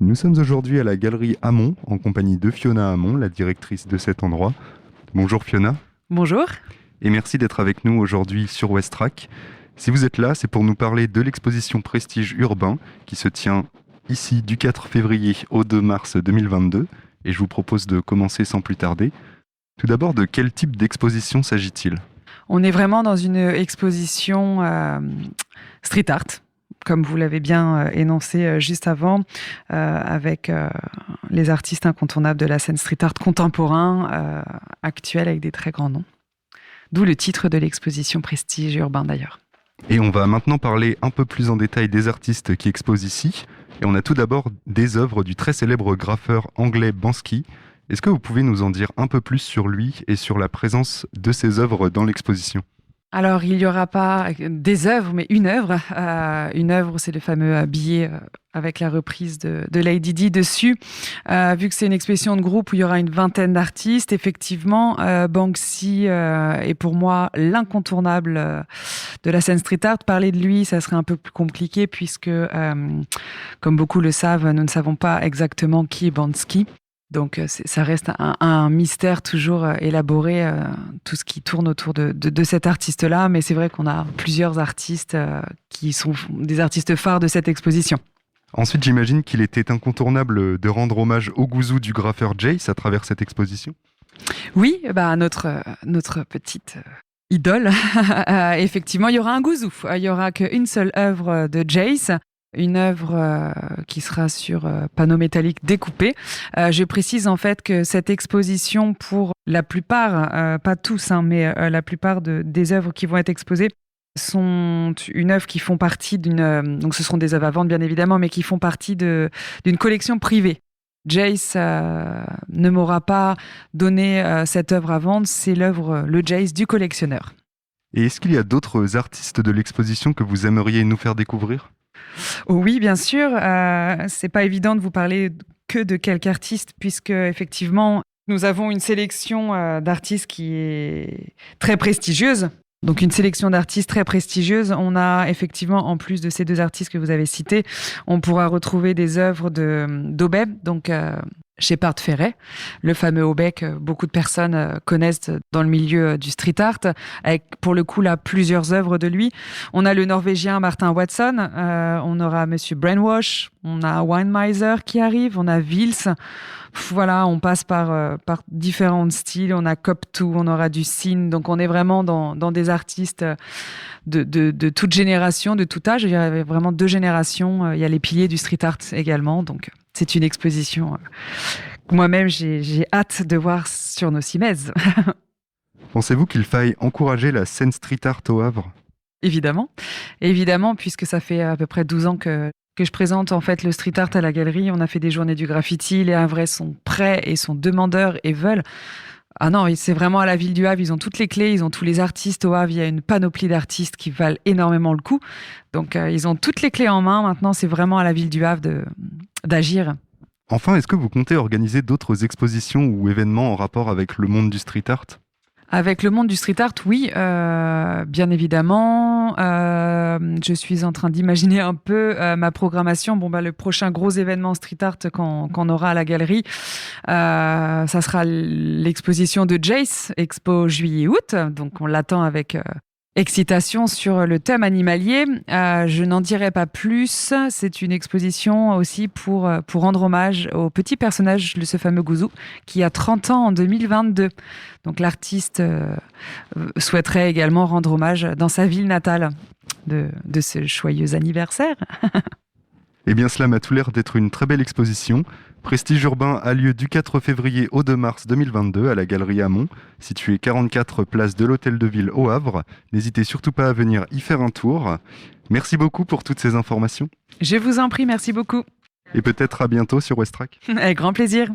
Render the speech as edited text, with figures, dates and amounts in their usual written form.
Nous sommes aujourd'hui à la galerie Hamon, en compagnie de Fiona Hamon, la directrice de cet endroit. Bonjour Fiona. Bonjour. Et merci d'être avec nous aujourd'hui sur Westrack. Si vous êtes là, c'est pour nous parler de l'exposition Prestige Urbain qui se tient ici du 4 février au 2 mars 2022. Et je vous propose de commencer sans plus tarder. Tout d'abord, de quel type d'exposition s'agit-il ? On est vraiment dans une exposition street art, comme vous l'avez bien énoncé juste avant, avec les artistes incontournables de la scène street art contemporain, actuel, avec des très grands noms. D'où le titre de l'exposition Prestige Urbain d'ailleurs. Et on va maintenant parler un peu plus en détail des artistes qui exposent ici. Et on a tout d'abord des œuvres du très célèbre graffeur anglais Banksy. Est-ce que vous pouvez nous en dire un peu plus sur lui et sur la présence de ses œuvres dans l'exposition ? Alors, il n'y aura pas des œuvres, mais une œuvre. Une œuvre, c'est le fameux billet avec la reprise de Lady Di dessus. Vu que c'est une exposition de groupe où il y aura une vingtaine d'artistes, effectivement, Banksy est pour moi l'incontournable de la scène street art. Parler de lui, ça serait un peu plus compliqué puisque, comme beaucoup le savent, nous ne savons pas exactement qui est Banksy. Donc, ça reste un mystère toujours élaboré, tout ce qui tourne autour de cet artiste-là. Mais c'est vrai qu'on a plusieurs artistes qui sont des artistes phares de cette exposition. Ensuite, j'imagine qu'il était incontournable de rendre hommage au gouzou du graffeur Jace à travers cette exposition. Oui, notre petite idole. Effectivement, il y aura un gouzou. Il n'y aura qu'une seule œuvre de Jace. Une œuvre qui sera sur panneau métallique découpé. Je précise en fait que cette exposition, pour la plupart, pas tous, mais la plupart des œuvres qui vont être exposées, sont une œuvre qui font partie donc ce seront des œuvres à vendre bien évidemment, mais qui font partie d'une collection privée. Jace ne m'aura pas donné cette œuvre à vendre, c'est l'œuvre, le Jace du collectionneur. Et est-ce qu'il y a d'autres artistes de l'exposition que vous aimeriez nous faire découvrir ? Oui, bien sûr. C'est pas évident de vous parler que de quelques artistes, puisque effectivement, nous avons une sélection d'artistes qui est très prestigieuse. Donc une sélection d'artistes très prestigieuse. On a effectivement, en plus de ces deux artistes que vous avez cités, on pourra retrouver des œuvres d'Aubet, donc Shepard Fairey, le fameux Aubet que beaucoup de personnes connaissent dans le milieu du street art, avec pour le coup là plusieurs œuvres de lui. On a le Norvégien Martin Watson, on aura Monsieur Brainwash, on a Winemiser qui arrive, on a Vils. Voilà, on passe par différents styles. On a Cop2, on aura du Sin. Donc, on est vraiment dans des artistes de toute génération, de tout âge. Il y a vraiment deux générations. Il y a les piliers du street art également. Donc, c'est une exposition que moi-même, j'ai hâte de voir sur nos cimaises. Pensez-vous qu'il faille encourager la scène street art au Havre ? Évidemment, puisque ça fait à peu près 12 ans que je présente en fait le street art à la galerie. On a fait des journées du graffiti. Les Havrais sont prêts et sont demandeurs et veulent. Ah non, c'est vraiment à la ville du Havre. Ils ont toutes les clés, ils ont tous les artistes au Havre. Il y a une panoplie d'artistes qui valent énormément le coup. Donc, ils ont toutes les clés en main. Maintenant, c'est vraiment à la ville du Havre d'agir. Enfin, est-ce que vous comptez organiser d'autres expositions ou événements en rapport avec le monde du street art ? Avec le monde du street art, oui, bien évidemment. Je suis en train d'imaginer un peu ma programmation. Le prochain gros événement street art qu'on aura à la galerie, ça sera l'exposition de Jace, Expo juillet-août. Donc, on l'attend avec excitation sur le thème animalier. Je n'en dirai pas plus. C'est une exposition aussi pour rendre hommage au petit personnage de ce fameux gouzou qui a 30 ans en 2022. Donc l'artiste souhaiterait également rendre hommage dans sa ville natale de ce joyeux anniversaire. Eh bien, cela m'a tout l'air d'être une très belle exposition. Prestige Urbain a lieu du 4 février au 2 mars 2022 à la Galerie Hamon, située 44 place de l'Hôtel de Ville au Havre. N'hésitez surtout pas à venir y faire un tour. Merci beaucoup pour toutes ces informations. Je vous en prie, merci beaucoup. Et peut-être à bientôt sur Westrack. Avec grand plaisir.